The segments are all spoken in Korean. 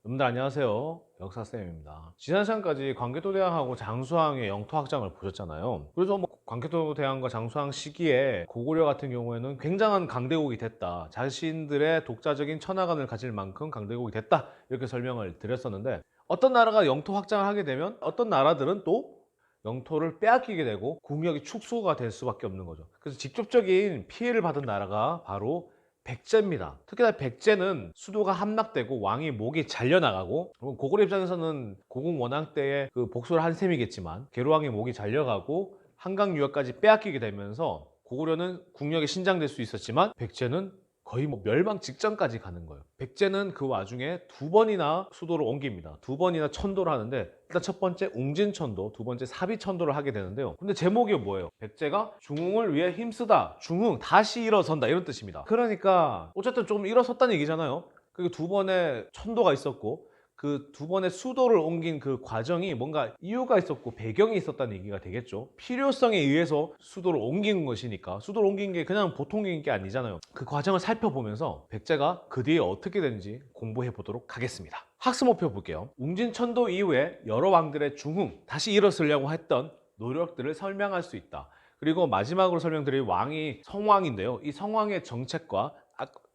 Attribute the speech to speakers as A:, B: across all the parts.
A: 여러분들 안녕하세요. 역사쌤입니다. 지난 시간까지 광개토대왕하고 장수왕의 영토 확장을 보셨잖아요. 그래서 뭐 광개토대왕과 장수왕 시기에 고구려 같은 경우에는 굉장한 강대국이 됐다. 자신들의 독자적인 천하관을 가질 만큼 강대국이 됐다. 이렇게 설명을 드렸었는데 어떤 나라가 영토 확장을 하게 되면 어떤 나라들은 또 영토를 빼앗기게 되고 국력이 축소가 될 수밖에 없는 거죠. 그래서 직접적인 피해를 받은 나라가 바로 백제입니다. 특히나 백제는 수도가 함락되고 왕이 목이 잘려나가고, 고구려 입장에서는 고궁 원왕 때의 그 복수를 한 셈이겠지만 계로왕의 목이 잘려가고 한강 유역까지 빼앗기게 되면서 고구려는 국력이 신장될 수 있었지만 백제는 거의 뭐 멸망 직전까지 가는 거예요. 백제는 그 와중에 두 번이나 수도를 옮깁니다. 두 번이나 천도를 하는데, 일단 첫 번째 웅진천도, 두 번째 사비천도를 하게 되는데요. 근데 제목이 뭐예요? 백제가 중흥을 위해 힘쓰다, 중흥 다시 일어선다, 이런 뜻입니다. 그러니까 어쨌든 좀 일어섰다는 얘기잖아요. 그리고 두 번의 천도가 있었고 그 두 번의 수도를 옮긴 그 과정이 뭔가 이유가 있었고 배경이 있었다는 얘기가 되겠죠. 필요성에 의해서 수도를 옮긴 것이니까. 수도를 옮긴 게 그냥 보통인 게 아니잖아요. 그 과정을 살펴보면서 백제가 그 뒤에 어떻게 되는지 공부해 보도록 하겠습니다. 학습 목표 볼게요. 웅진천도 이후에 여러 왕들의 중흥, 다시 일어서려고 했던 노력들을 설명할 수 있다. 그리고 마지막으로 설명드릴 왕이 성왕인데요. 이 성왕의 정책과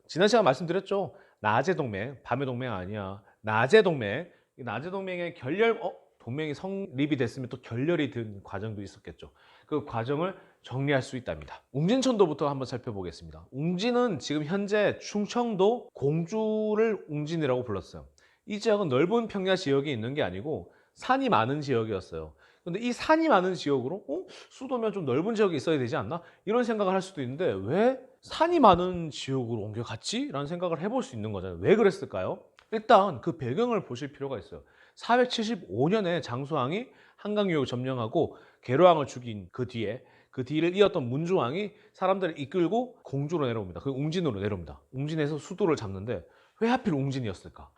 A: 지난 시간 말씀드렸죠. 나제 동맹, 밤의 동맹 아니야. 나제 동맹, 이 나제 동맹의 동맹이 성립이 됐으면 또 결렬이 된 과정도 있었겠죠. 그 과정을 정리할 수 있답니다. 웅진천도부터 한번 살펴보겠습니다. 웅진은 지금 현재 충청도 공주를 웅진이라고 불렀어요. 이 지역은 넓은 평야 지역이 있는 게 아니고 산이 많은 지역이었어요. 근데 이 산이 많은 지역으로 수도면 좀 넓은 지역이 있어야 되지 않나? 이런 생각을 할 수도 있는데 왜 산이 많은 지역으로 옮겨갔지? 라는 생각을 해볼 수 있는 거잖아요. 왜 그랬을까요? 일단 그 배경을 보실 필요가 있어요. 475년에 장수왕이 한강 유역을 점령하고 계로왕을 죽인 그 뒤에 그 뒤를 이었던 문주왕이 사람들을 이끌고 공주로 내려옵니다. 그 웅진으로 내려옵니다. 웅진에서 수도를 잡는데 왜 하필 웅진이었을까?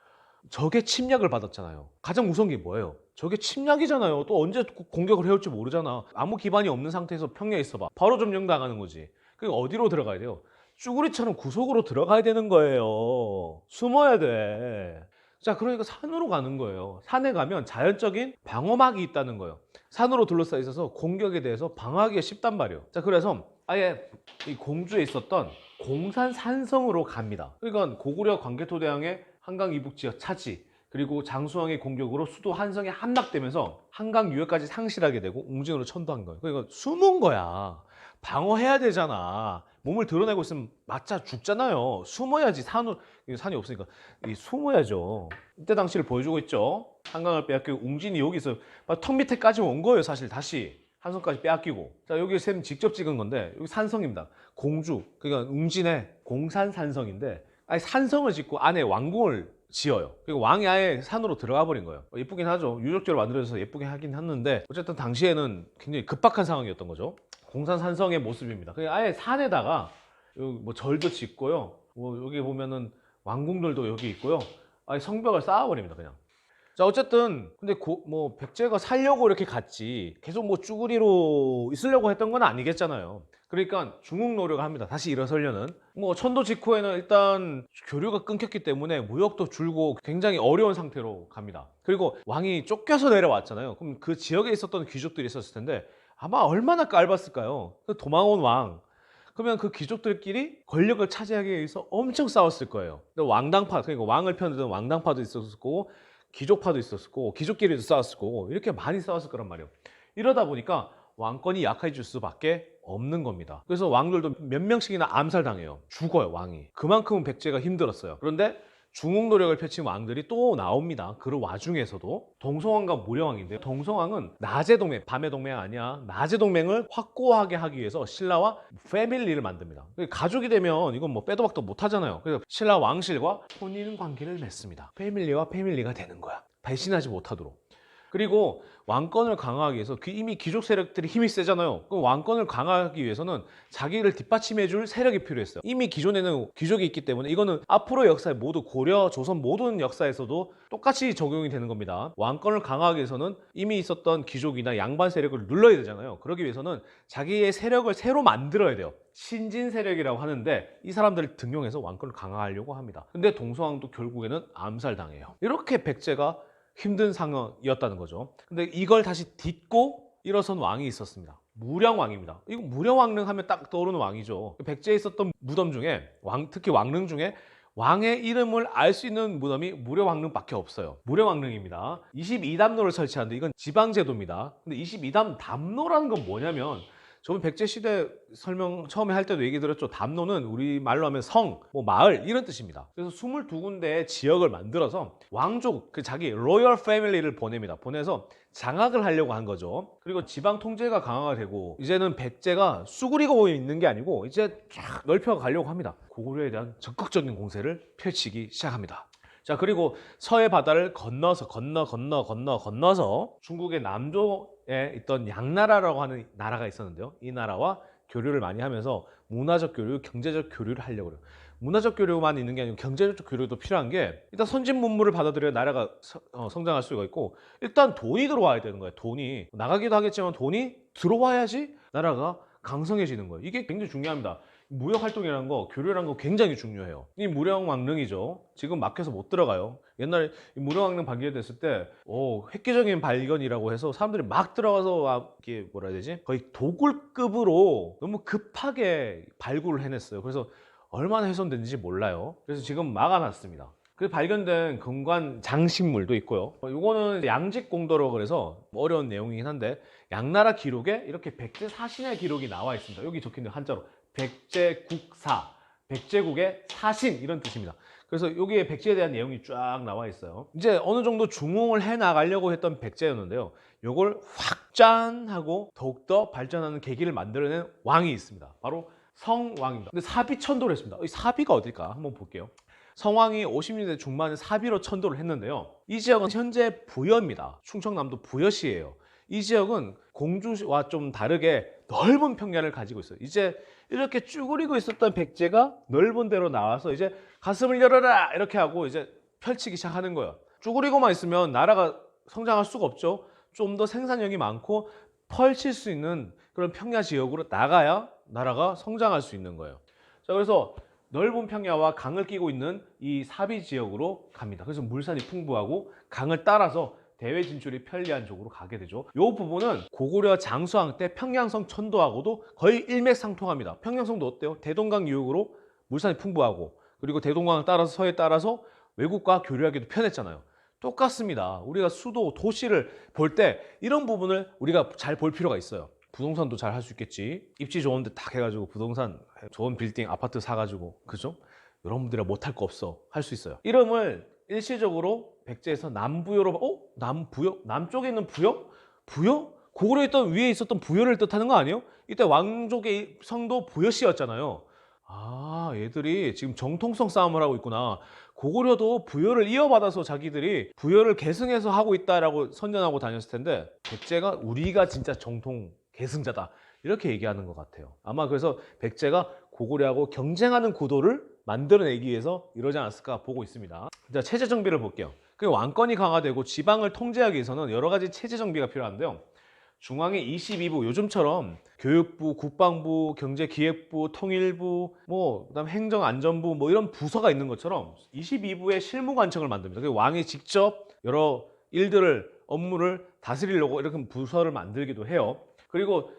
A: 적의 침략을 받았잖아요. 가장 무서운 게 뭐예요? 적의 침략이잖아요. 또 언제 공격을 해올지 모르잖아. 아무 기반이 없는 상태에서 평야에 있어봐. 바로 점령당하는 거지. 그럼 어디로 들어가야 돼요? 쭈구리처럼 구석으로 들어가야 되는 거예요. 숨어야 돼. 자, 그러니까 산으로 가는 거예요. 산에 가면 자연적인 방어막이 있다는 거예요. 산으로 둘러싸여 있어서 공격에 대해서 방어하기가 쉽단 말이에요. 자, 그래서 아예 이 공주에 있었던 공산 산성으로 갑니다. 그러니까 고구려 광개토대왕의 한강 이북 지역 차지, 그리고 장수왕의 공격으로 수도 한성에 함락되면서 한강 유역까지 상실하게 되고 웅진으로 천도한 거예요. 그러니까 숨은 거야. 방어해야 되잖아. 몸을 드러내고 있으면 맞자 죽잖아요. 숨어야지. 산이 없으니까 숨어야죠. 이때 당시를 보여주고 있죠. 한강을 빼앗기고 웅진이 여기서 턱 밑에까지 온 거예요. 사실 다시 한성까지 빼앗기고. 자, 여기 샘 직접 찍은 건데 여기 산성입니다. 공주, 그러니까 웅진의 공산산성인데 아니 산성을 짓고 안에 왕궁을 지어요. 그리고 왕이 아예 산으로 들어가 버린 거예요. 예쁘긴 하죠. 유적지로 만들어져서 예쁘게 하긴 했는데 어쨌든 당시에는 굉장히 급박한 상황이었던 거죠. 공산산성의 모습입니다. 그냥 아예 산에다가 여기 뭐 절도 짓고요. 뭐 여기 보면은 왕궁들도 여기 있고요. 아예 성벽을 쌓아버립니다. 그냥. 자, 어쨌든 근데 뭐 백제가 살려고 이렇게 갔지 계속 뭐 쭈구리로 있으려고 했던 건 아니겠잖아요. 그러니까 중흥 노력을 합니다. 다시 일어서려는. 뭐 천도 직후에는 일단 교류가 끊겼기 때문에 무역도 줄고 굉장히 어려운 상태로 갑니다. 그리고 왕이 쫓겨서 내려왔잖아요. 그럼 그 지역에 있었던 귀족들이 있었을 텐데 아마 얼마나 깔봤을까요? 그 도망온 왕. 그러면 그 귀족들끼리 권력을 차지하기 위해서 엄청 싸웠을 거예요. 근데 왕당파, 그러니까 왕을 편드는 왕당파도 있었고 귀족파도 있었고 귀족끼리도 싸웠고 이렇게 많이 싸웠을 거란 말이에요. 이러다 보니까 왕권이 약해질 수밖에 없는 겁니다. 그래서 왕들도 몇 명씩이나 암살당해요. 죽어요, 왕이. 그만큼 백제가 힘들었어요. 그런데 중흥 노력을 펼친 왕들이 또 나옵니다. 그 와중에서도 동성왕과 무려왕인데요. 동성왕은 낮의 동맹, 밤의 동맹 아니야. 낮의 동맹을 확고하게 하기 위해서 신라와 패밀리를 만듭니다. 가족이 되면 이건 뭐 빼도 박도 못 하잖아요. 그래서 신라 왕실과 혼인 관계를 맺습니다. 패밀리와 패밀리가 되는 거야. 배신하지 못하도록. 그리고 왕권을 강화하기 위해서 이미 귀족 세력들이 힘이 세잖아요. 그럼 왕권을 강화하기 위해서는 자기를 뒷받침해줄 세력이 필요했어요. 이미 기존에는 귀족이 있기 때문에 이거는 앞으로 역사에 모두 고려, 조선 모든 역사에서도 똑같이 적용이 되는 겁니다. 왕권을 강화하기 위해서는 이미 있었던 귀족이나 양반 세력을 눌러야 되잖아요. 그러기 위해서는 자기의 세력을 새로 만들어야 돼요. 신진 세력이라고 하는데 이 사람들을 등용해서 왕권을 강화하려고 합니다. 근데 동서왕도 결국에는 암살당해요. 이렇게 백제가 힘든 상황이었다는 거죠. 근데 이걸 다시 딛고 일어선 왕이 있었습니다. 무령왕입니다. 이거 무령왕릉 하면 딱 떠오르는 왕이죠. 백제에 있었던 무덤 중에 특히 왕릉 중에 왕의 이름을 알 수 있는 무덤이 무령왕릉밖에 없어요. 무령왕릉입니다. 22담로를 설치하는데 이건 지방제도입니다. 근데 22담 담로라는 건 뭐냐면 저번 백제 시대 설명 처음에 할 때도 얘기 드렸죠. 담로는 우리 말로 하면 성, 뭐 마을 이런 뜻입니다. 그래서 22군데의 지역을 만들어서 왕족, 자기 로열 패밀리를 보냅니다. 보내서 장악을 하려고 한 거죠. 그리고 지방 통제가 강화가 되고 이제는 백제가 수그리고 있는 게 아니고 이제 쫙 넓혀 가려고 합니다. 고구려에 대한 적극적인 공세를 펼치기 시작합니다. 자, 그리고 서해 바다를 건너서 중국의 남조에 있던 양나라라고 하는 나라가 있었는데요. 이 나라와 교류를 많이 하면서 문화적 교류, 경제적 교류를 하려고 해요. 문화적 교류만 있는 게 아니고 경제적 교류도 필요한 게 일단 선진 문물을 받아들여야 나라가 성장할 수가 있고 일단 돈이 들어와야 되는 거예요. 돈이 나가기도 하겠지만 돈이 들어와야지 나라가 강성해지는 거예요. 이게 굉장히 중요합니다. 무역 활동이라는 거, 교류라는 거 굉장히 중요해요. 이 무령왕릉이죠. 지금 막혀서 못 들어가요. 옛날에 이 무령왕릉 발견됐을 때, 획기적인 발견이라고 해서 사람들이 막 들어가서 이게 뭐라 해야 되지? 거의 도굴급으로 너무 급하게 발굴을 해냈어요. 그래서 얼마나 훼손됐는지 몰라요. 그래서 지금 막아놨습니다. 그 발견된 금관 장식물도 있고요. 이거는 양직공도로 그래서 어려운 내용이긴 한데 양나라 기록에 이렇게 백제 사신의 기록이 나와 있습니다. 여기 적힌 한자로 백제국사, 백제국의 사신 이런 뜻입니다. 그래서 여기에 백제에 대한 내용이 쫙 나와 있어요. 이제 어느 정도 중흥을 해 나가려고 했던 백제였는데요. 이걸 확장하고 더욱더 발전하는 계기를 만들어낸 왕이 있습니다. 바로 성왕입니다. 근데 사비 천도를 했습니다. 이 사비가 어딜까 한번 볼게요. 성왕이 50년대 중반에 사비로 천도를 했는데요. 이 지역은 현재 부여입니다. 충청남도 부여시예요. 이 지역은 공주와 좀 다르게 넓은 평야를 가지고 있어요. 이제 이렇게 쭈그리고 있었던 백제가 넓은 데로 나와서 이제 가슴을 열어라 이렇게 하고 이제 펼치기 시작하는 거예요. 쭈그리고만 있으면 나라가 성장할 수가 없죠. 좀 더 생산력이 많고 펼칠 수 있는 그런 평야 지역으로 나가야 나라가 성장할 수 있는 거예요. 자, 그래서 넓은 평야와 강을 끼고 있는 이 사비 지역으로 갑니다. 그래서 물산이 풍부하고 강을 따라서 대외 진출이 편리한 쪽으로 가게 되죠. 이 부분은 고구려 장수왕 때 평양성 천도하고도 거의 일맥상통합니다. 평양성도 어때요? 대동강 유역으로 물산이 풍부하고 그리고 대동강을 따라서 서해 따라서 외국과 교류하기도 편했잖아요. 똑같습니다. 우리가 수도, 도시를 볼 때 이런 부분을 우리가 잘 볼 필요가 있어요. 부동산도 잘 할 수 있겠지. 입지 좋은 데 딱 해가지고 부동산 좋은 빌딩, 아파트 사가지고 그죠? 여러분들이 못할 거 없어. 할 수 있어요. 이름을 일시적으로 백제에서 남부여로 남부여? 남쪽에 있는 부여? 부여? 고구려에 있던 위에 있었던 부여를 뜻하는 거 아니에요? 이때 왕족의 성도 부여씨였잖아요. 아, 얘들이 지금 정통성 싸움을 하고 있구나. 고구려도 부여를 이어받아서 자기들이 부여를 계승해서 하고 있다라고 선전하고 다녔을 텐데 백제가 우리가 진짜 정통 계승자다 이렇게 얘기하는 것 같아요. 아마 그래서 백제가 고구려하고 경쟁하는 구도를 만들어내기 위해서 이러지 않았을까 보고 있습니다. 자, 체제 정비를 볼게요. 그 왕권이 강화되고 지방을 통제하기 위해서는 여러 가지 체제 정비가 필요한데요. 중앙에 22부, 요즘처럼 교육부, 국방부, 경제기획부, 통일부, 그다음 행정안전부 이런 부서가 있는 것처럼 22부의 실무관청을 만듭니다. 그 왕이 직접 여러 일들을 업무를 다스리려고 이렇게 부서를 만들기도 해요. 그리고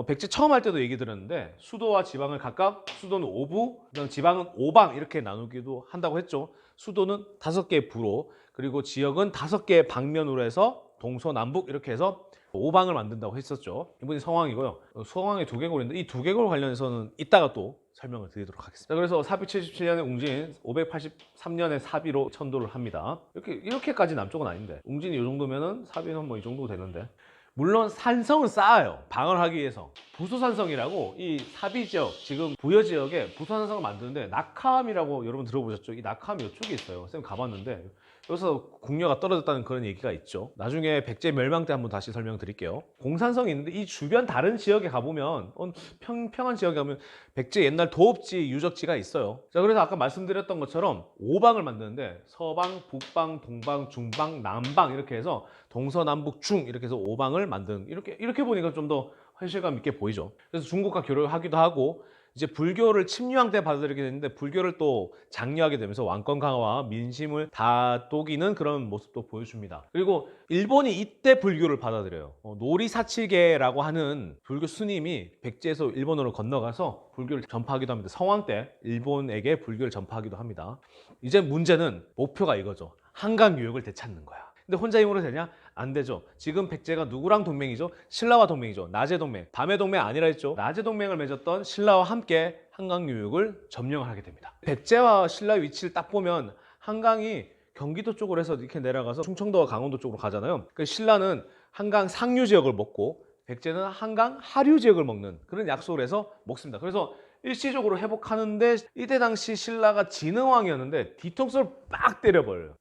A: 백제 처음 할 때도 얘기 드렸는데 수도와 지방을 각각 수도는 5부, 그다음 지방은 5방 이렇게 나누기도 한다고 했죠. 수도는 5개의 부로 그리고 지역은 5개의 방면으로 해서 동서남북 이렇게 해서 5방을 만든다고 했었죠. 이분이 성왕이고요. 성왕의 두개골인데 이 두개골 관련해서는 이따가 또 설명을 드리도록 하겠습니다. 그래서 사비 77년에 웅진, 583년에 사비로 천도를 합니다. 이렇게까지 남쪽은 아닌데 웅진이 이 정도면은 사비는 이 정도 되는데 물론 산성은 쌓아요. 방어를 하기 위해서. 부소산성이라고 이 사비 지역, 지금 부여 지역에 부소산성을 만드는데 낙하암이라고 여러분 들어보셨죠? 이 낙하암이 이쪽에 있어요. 쌤 가봤는데 여기서 국려가 떨어졌다는 그런 얘기가 있죠. 나중에 백제 멸망 때 한번 다시 설명드릴게요. 공산성이 있는데 이 주변 다른 지역에 가보면 평평한 지역에 가면 백제 옛날 도읍지 유적지가 있어요. 자, 그래서 아까 말씀드렸던 것처럼 오방을 만드는데 서방, 북방, 동방, 중방, 남방 이렇게 해서 동서남북 중 이렇게 해서 오방을 만든 이렇게 보니까 좀 더 현실감 있게 보이죠. 그래서 중국과 교류를 하기도 하고 이제 불교를 침유왕 때 받아들이게 됐는데 불교를 또 장려하게 되면서 왕권 강화와 민심을 다독이는 그런 모습도 보여줍니다. 그리고 일본이 이때 불교를 받아들여요. 노리사칠계라고 하는 불교 스님이 백제에서 일본으로 건너가서 불교를 전파하기도 합니다. 성황 때 일본에게 불교를 전파하기도 합니다. 이제 문제는 목표가 이거죠. 한강 유역을 되찾는 거야. 근데 혼자 힘으로 되냐? 안 되죠. 지금 백제가 누구랑 동맹이죠? 신라와 동맹이죠. 낮의 동맹. 밤의 동맹 아니라 했죠. 낮의 동맹을 맺었던 신라와 함께 한강 유역을 점령을 하게 됩니다. 백제와 신라의 위치를 딱 보면 한강이 경기도 쪽으로 해서 이렇게 내려가서 충청도와 강원도 쪽으로 가잖아요. 그 신라는 한강 상류 지역을 먹고 백제는 한강 하류 지역을 먹는 그런 약속을 해서 먹습니다. 그래서 일시적으로 회복하는데 이때 당시 신라가 진흥왕이었는데 뒤통수를 빡 때려버려요.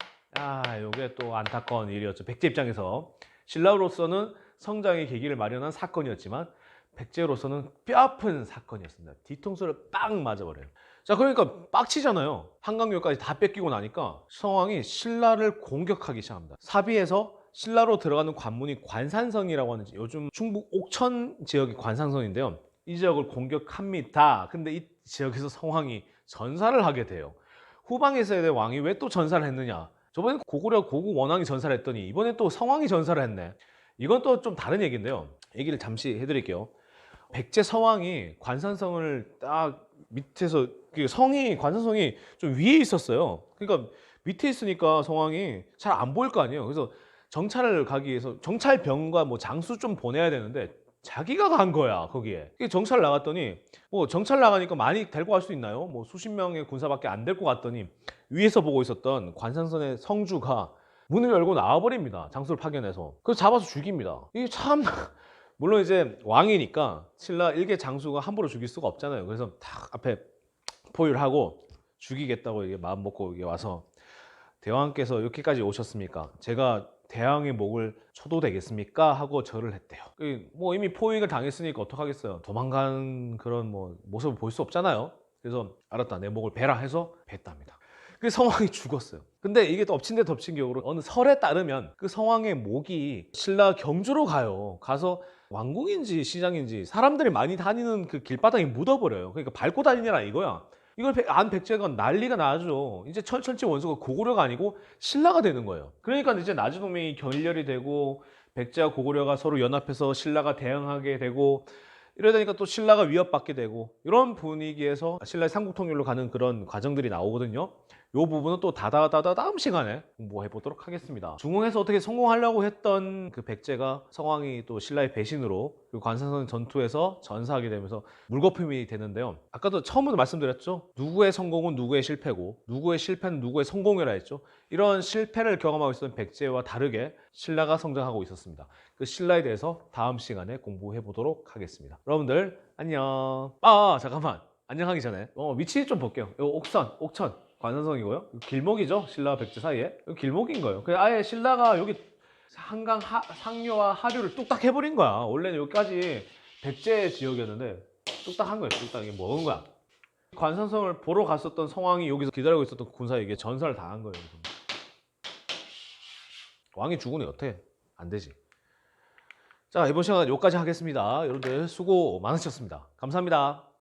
A: 요게 또 안타까운 일이었죠. 백제 입장에서 신라로서는 성장의 계기를 마련한 사건이었지만 백제로서는 뼈아픈 사건이었습니다. 뒤통수를 빡 맞아버려요. 자, 그러니까 빡치잖아요. 한강유역까지 다 뺏기고 나니까 성왕이 신라를 공격하기 시작합니다. 사비에서 신라로 들어가는 관문이 관산성이라고 하는 요즘 충북 옥천 지역의 관산성인데요. 이 지역을 공격합니다. 근데 이 지역에서 성왕이 전사를 하게 돼요. 후방에서의 왕이 왜 또 전사를 했느냐? 저번에 고구려 고구 원왕이 전사를 했더니 이번에 또 성왕이 전사를 했네. 이건 또 좀 다른 얘기인데요. 얘기를 잠시 해드릴게요. 백제 성왕이 관산성을 딱 밑에서 관산성이 좀 위에 있었어요. 그러니까 밑에 있으니까 성왕이 잘 안 보일 거 아니에요. 그래서 정찰을 가기 위해서 정찰병과 뭐 장수 좀 보내야 되는데 자기가 간 거야 거기에. 정찰 나갔더니 뭐 정찰 나가니까 많이 데리고 갈 수 있나요? 뭐 수십 명의 군사밖에 안 데리고 갔더니 위에서 보고 있었던 관산선의 성주가 문을 열고 나와버립니다. 장수를 파견해서. 그래서 잡아서 죽입니다. 이게 참 물론 이제 왕이니까 신라 일개 장수가 함부로 죽일 수가 없잖아요. 그래서 딱 앞에 포위를 하고 죽이겠다고 이게 마음 먹고 이게 와서 대왕께서 이렇게까지 오셨습니까? 제가 대왕의 목을 쳐도 되겠습니까? 하고 절을 했대요. 뭐 이미 포위를 당했으니까 어떡하겠어요. 도망간 그런 뭐 모습을 볼 수 없잖아요. 그래서 알았다, 내 목을 베라 해서 뱄답니다. 그 성왕이 죽었어요. 근데 이게 또 엎친 데 덮친 격으로 어느 설에 따르면 그 성왕의 목이 신라 경주로 가요. 가서 왕궁인지 시장인지 사람들이 많이 다니는 그 길바닥에 묻어버려요. 그러니까 밟고 다니느라 이거야. 이걸 안 백제가 난리가 나죠. 이제 천지 원수가 고구려가 아니고 신라가 되는 거예요. 그러니까 이제 나주동맹이 결렬이 되고 백제와 고구려가 서로 연합해서 신라가 대항하게 되고 이러다 보니까 또 신라가 위협받게 되고 이런 분위기에서 신라의 삼국통일로 가는 그런 과정들이 나오거든요. 이 부분은 또 다음 시간에 공부해 보도록 하겠습니다. 중흥에서 어떻게 성공하려고 했던 그 백제가 성왕이 또 신라의 배신으로 그 관산성 전투에서 전사하게 되면서 물거품이 되는데요. 아까도 처음부터 말씀드렸죠. 누구의 성공은 누구의 실패고 누구의 실패는 누구의 성공이라 했죠. 이런 실패를 경험하고 있었던 백제와 다르게 신라가 성장하고 있었습니다. 그 신라에 대해서 다음 시간에 공부해 보도록 하겠습니다. 여러분들 안녕. 잠깐만. 안녕하기 전에 위치 좀 볼게요. 옥천 관산성이고요. 길목이죠. 신라와 백제 사이에. 길목인 거예요. 그냥 아예 신라가 여기 한강 상류와 하류를 뚝딱 해버린 거야. 원래는 여기까지 백제 지역이었는데 뚝딱 한 거예요. 뚝딱 이게 먹은 거야. 관산성을 보러 갔었던 성왕이 여기서 기다리고 있었던 군사에게 전사를 당한 거예요. 왕이 죽으니 어때? 안 되지. 자, 이번 시간 여기까지 하겠습니다. 여러분들 수고 많으셨습니다. 감사합니다.